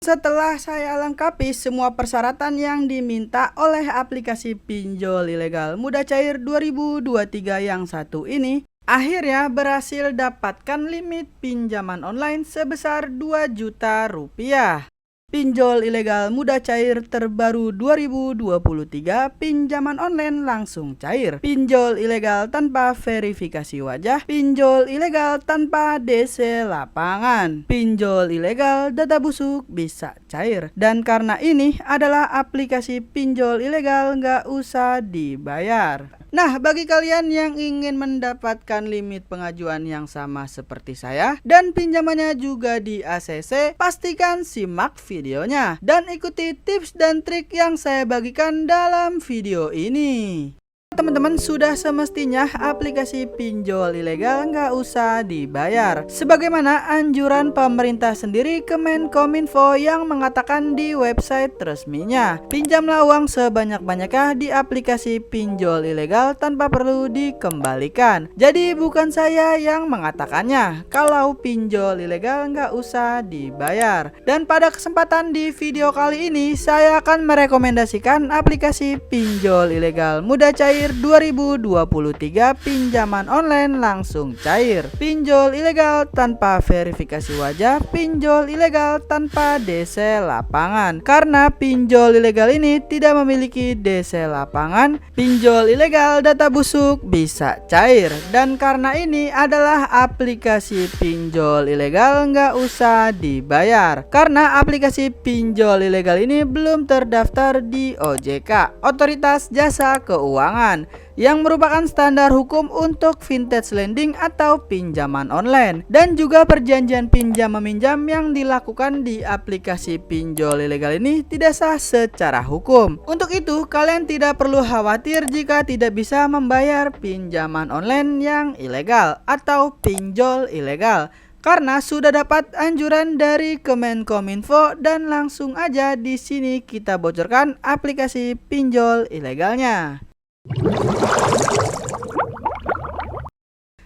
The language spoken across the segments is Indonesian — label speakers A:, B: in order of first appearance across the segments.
A: Setelah saya lengkapi semua persyaratan yang diminta oleh aplikasi pinjol ilegal Mudah Cair 2023 yang satu ini, akhirnya berhasil dapatkan limit pinjaman online sebesar 2 juta rupiah. Pinjol ilegal Mudah Cair terbaru 2023, pinjaman online langsung cair. Pinjol ilegal tanpa verifikasi wajah, pinjol ilegal tanpa DC lapangan, pinjol ilegal data busuk bisa cair. Dan karena ini adalah aplikasi pinjol ilegal, nggak usah dibayar. Nah, bagi kalian yang ingin mendapatkan limit pengajuan yang sama seperti saya dan pinjamannya juga di ACC, pastikan simak videonya dan ikuti tips dan trik yang saya bagikan dalam video ini. Teman-teman, sudah semestinya aplikasi pinjol ilegal nggak usah dibayar. Sebagaimana anjuran pemerintah sendiri, Kemenkominfo yang mengatakan di website resminya, pinjamlah uang sebanyak-banyaknya di aplikasi pinjol ilegal tanpa perlu dikembalikan. Jadi bukan saya yang mengatakannya kalau pinjol ilegal nggak usah dibayar. Dan pada kesempatan di video kali ini, saya akan merekomendasikan aplikasi pinjol ilegal Mudah Cair 2023, pinjaman online langsung cair. Pinjol ilegal tanpa verifikasi wajah, pinjol ilegal tanpa DC lapangan. Karena pinjol ilegal ini tidak memiliki DC lapangan, pinjol ilegal data busuk bisa cair. Dan karena ini adalah aplikasi pinjol ilegal, nggak usah dibayar. Karena aplikasi pinjol ilegal ini belum terdaftar di OJK, Otoritas Jasa Keuangan, yang merupakan standar hukum untuk vintage lending atau pinjaman online, dan juga perjanjian pinjam meminjam yang dilakukan di aplikasi pinjol ilegal ini tidak sah secara hukum. Untuk itu, kalian tidak perlu khawatir jika tidak bisa membayar pinjaman online yang ilegal atau pinjol ilegal, karena sudah dapat anjuran dari Kemenkominfo. Dan langsung aja di sini kita bocorkan aplikasi pinjol ilegalnya.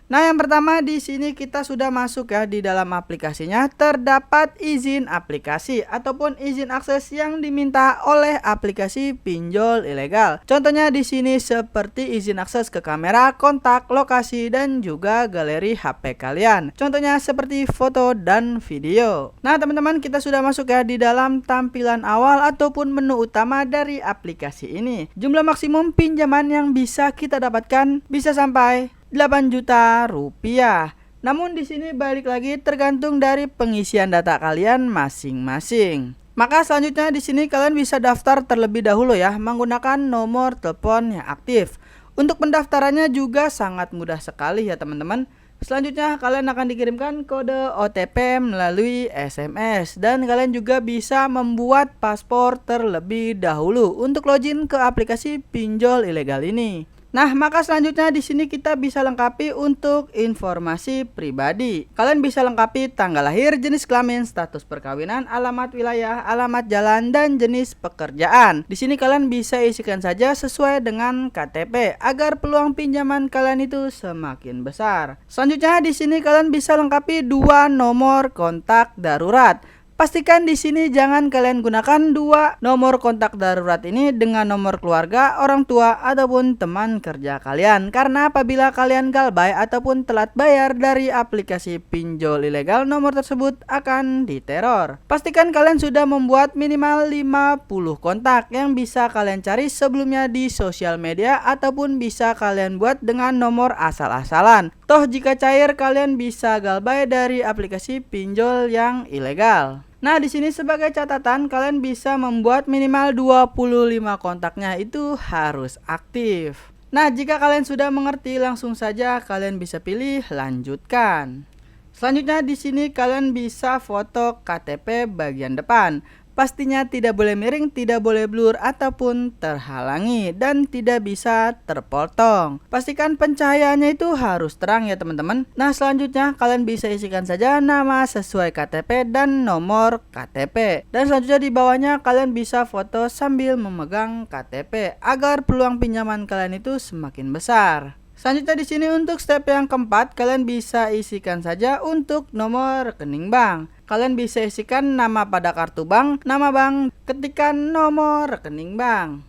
A: Nah, yang pertama di sini kita sudah masuk ya di dalam aplikasinya. Terdapat izin aplikasi ataupun izin akses yang diminta oleh aplikasi pinjol ilegal. Contohnya di sini seperti izin akses ke kamera, kontak, lokasi, dan juga galeri HP kalian. Contohnya seperti foto dan video. Nah, teman-teman, kita sudah masuk ya di dalam tampilan awal ataupun menu utama dari aplikasi ini. Jumlah maksimum pinjaman yang bisa kita dapatkan bisa sampai 8 juta rupiah. Namun di sini balik lagi tergantung dari pengisian data kalian masing-masing. Maka selanjutnya di sini kalian bisa daftar terlebih dahulu ya menggunakan nomor telepon yang aktif. Untuk pendaftarannya juga sangat mudah sekali ya teman-teman. Selanjutnya kalian akan dikirimkan kode OTP melalui SMS, dan kalian juga bisa membuat paspor terlebih dahulu untuk login ke aplikasi pinjol ilegal ini. Nah, maka selanjutnya di sini kita bisa lengkapi untuk informasi pribadi. Kalian bisa lengkapi tanggal lahir, jenis kelamin, status perkawinan, alamat wilayah, alamat jalan, dan jenis pekerjaan. Di sini kalian bisa isikan saja sesuai dengan KTP agar peluang pinjaman kalian itu semakin besar. Selanjutnya di sini kalian bisa lengkapi 2 nomor kontak darurat. Pastikan di sini jangan kalian gunakan 2 nomor kontak darurat ini dengan nomor keluarga, orang tua, ataupun teman kerja kalian. Karena apabila kalian galbay ataupun telat bayar dari aplikasi pinjol ilegal, nomor tersebut akan diteror. Pastikan kalian sudah membuat minimal 50 kontak yang bisa kalian cari sebelumnya di sosial media ataupun bisa kalian buat dengan nomor asal-asalan. Toh jika cair kalian bisa galbay dari aplikasi pinjol yang ilegal. Nah, di sini sebagai catatan kalian bisa membuat minimal 25 kontaknya itu harus aktif. Nah, jika kalian sudah mengerti, langsung saja kalian bisa pilih lanjutkan. Selanjutnya di sini kalian bisa foto KTP bagian depan. Pastinya tidak boleh miring, tidak boleh blur ataupun terhalangi, dan tidak bisa terpotong. Pastikan pencahayaannya itu harus terang ya teman-teman. Nah, selanjutnya kalian bisa isikan saja nama sesuai KTP dan nomor KTP. Dan selanjutnya di bawahnya kalian bisa foto sambil memegang KTP agar peluang pinjaman kalian itu semakin besar. Selanjutnya di sini untuk step yang keempat kalian bisa isikan saja untuk nomor rekening bank. kalian bisa isikan nama pada kartu bank, nama bank, ketikkan nomor rekening bank.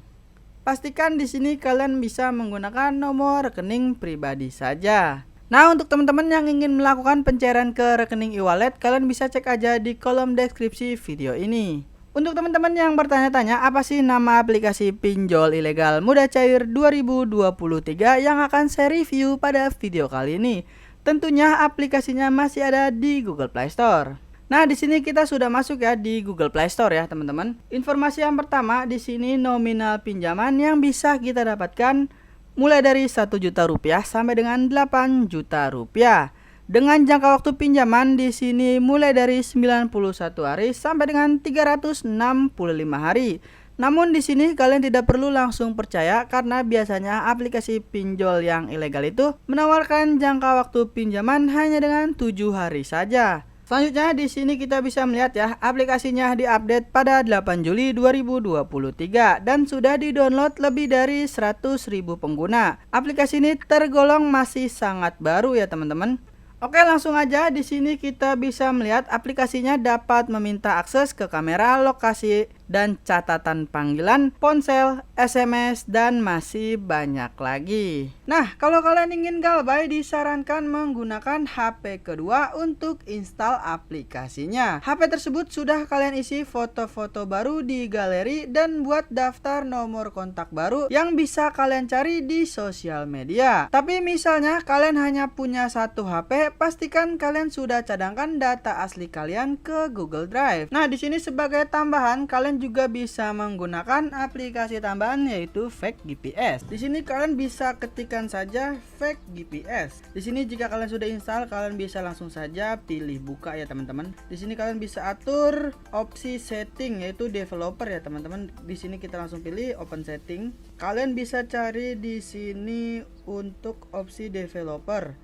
A: Pastikan di sini kalian bisa menggunakan nomor rekening pribadi saja. Nah, untuk teman-teman yang ingin melakukan pencairan ke rekening e-wallet, kalian bisa cek aja di kolom deskripsi video ini. Untuk teman-teman yang bertanya-tanya apa sih nama aplikasi pinjol ilegal mudah cair 2023 yang akan saya review pada video kali ini, tentunya aplikasinya masih ada di Google Play Store. Nah, di sini kita sudah masuk ya di Google Play Store ya, teman-teman. Informasi yang pertama di sini nominal pinjaman yang bisa kita dapatkan mulai dari 1 juta rupiah sampai dengan 8 juta rupiah. Dengan jangka waktu pinjaman di sini mulai dari 91 hari sampai dengan 365 hari. Namun di sini kalian tidak perlu langsung percaya karena biasanya aplikasi pinjol yang ilegal itu menawarkan jangka waktu pinjaman hanya dengan 7 hari saja. Selanjutnya di sini kita bisa melihat ya, aplikasinya diupdate pada 8 Juli 2023 dan sudah di-download lebih dari 100.000 pengguna. Aplikasi ini tergolong masih sangat baru ya, teman-teman. Oke, langsung aja di sini kita bisa melihat aplikasinya dapat meminta akses ke kamera, lokasi, dan catatan panggilan, ponsel, SMS, dan masih banyak lagi. Nah, kalau kalian ingin galbay disarankan menggunakan HP kedua untuk install aplikasinya. HP tersebut sudah kalian isi foto-foto baru di galeri dan buat daftar nomor kontak baru yang bisa kalian cari di sosial media. Tapi misalnya kalian hanya punya satu HP, pastikan kalian sudah cadangkan data asli kalian ke Google Drive. Nah, di sini sebagai tambahan kalian juga bisa menggunakan aplikasi tambahan yaitu Fake GPS. Di sini kalian bisa ketikkan saja Fake GPS. Di sini jika kalian sudah install, kalian bisa langsung saja pilih buka ya, teman-teman. Di sini kalian bisa atur opsi setting yaitu developer ya, teman-teman. Di sini kita langsung pilih open setting. Kalian bisa cari di sini untuk opsi developer.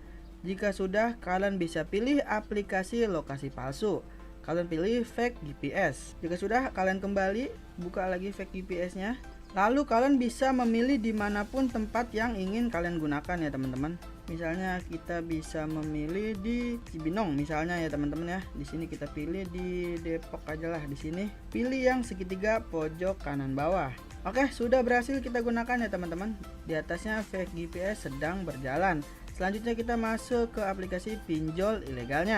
A: Jika sudah, kalian bisa pilih aplikasi lokasi palsu. Kalian pilih Fake GPS. Jika sudah, kalian kembali buka lagi Fake GPS-nya. Lalu kalian bisa memilih dimanapun tempat yang ingin kalian gunakan ya, teman-teman. Misalnya kita bisa memilih di Cibinong misalnya ya, teman-teman ya. Di sini kita pilih di Depok aja lah. Di sini pilih yang segitiga pojok kanan bawah. Oke, sudah berhasil kita gunakan ya, teman-teman. Di atasnya Fake GPS sedang berjalan. Selanjutnya kita masuk ke aplikasi pinjol ilegalnya.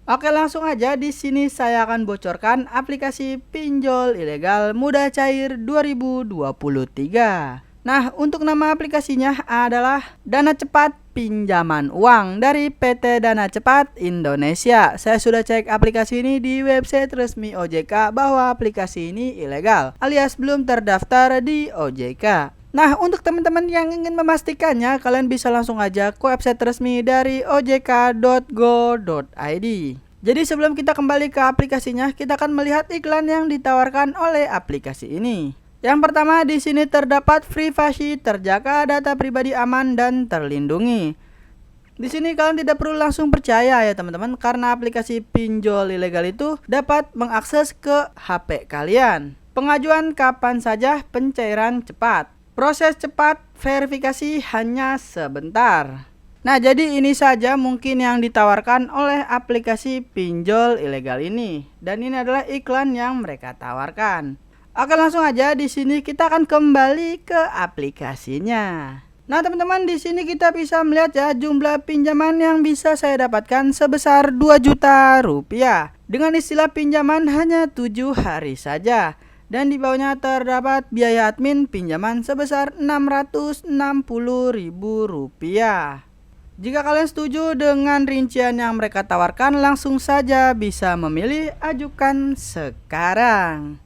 A: Oke, langsung aja di sini saya akan bocorkan aplikasi pinjol ilegal mudah cair 2023. Nah, untuk nama aplikasinya adalah Dana Cepat Pinjaman Uang dari PT Dana Cepat Indonesia. Saya sudah cek aplikasi ini di website resmi OJK bahwa aplikasi ini ilegal alias belum terdaftar di OJK. Nah, untuk teman-teman yang ingin memastikannya, kalian bisa langsung aja ke website resmi dari ojk.go.id. Jadi sebelum kita kembali ke aplikasinya, kita akan melihat iklan yang ditawarkan oleh aplikasi ini. Yang pertama, di sini terdapat privasi, terjaga data pribadi aman dan terlindungi. Di sini kalian tidak perlu langsung percaya ya, teman-teman, karena aplikasi pinjol ilegal itu dapat mengakses ke HP kalian. Pengajuan kapan saja, pencairan cepat. Proses cepat, verifikasi hanya sebentar. Nah, jadi ini saja mungkin yang ditawarkan oleh aplikasi pinjol ilegal ini. Dan ini adalah iklan yang mereka tawarkan. Oke, langsung aja di sini kita akan kembali ke aplikasinya. Nah, teman-teman, di sini kita bisa melihat ya jumlah pinjaman yang bisa saya dapatkan sebesar 2 juta rupiah. Dengan istilah pinjaman hanya 7 hari saja. Dan di bawahnya terdapat biaya admin pinjaman sebesar Rp660.000. Jika kalian setuju dengan rincian yang mereka tawarkan, langsung saja bisa memilih ajukan sekarang.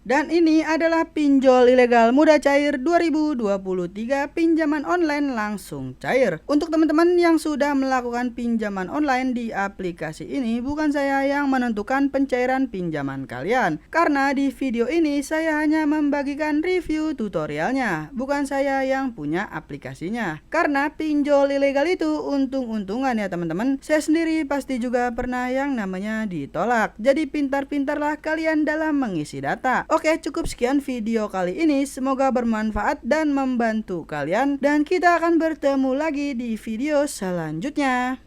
A: Dan ini adalah pinjol ilegal mudah cair 2023, pinjaman online langsung cair. Untuk teman-teman yang sudah melakukan pinjaman online di aplikasi ini, bukan saya yang menentukan pencairan pinjaman kalian. Karena di video ini saya hanya membagikan review tutorialnya, bukan saya yang punya aplikasinya. Karena pinjol ilegal itu untung-untungan ya, teman-teman. Saya sendiri pasti juga pernah yang namanya ditolak. Jadi pintar-pintarlah kalian dalam mengisi data. Oke, cukup sekian video kali ini. Semoga bermanfaat dan membantu kalian. Dan kita akan bertemu lagi di video selanjutnya.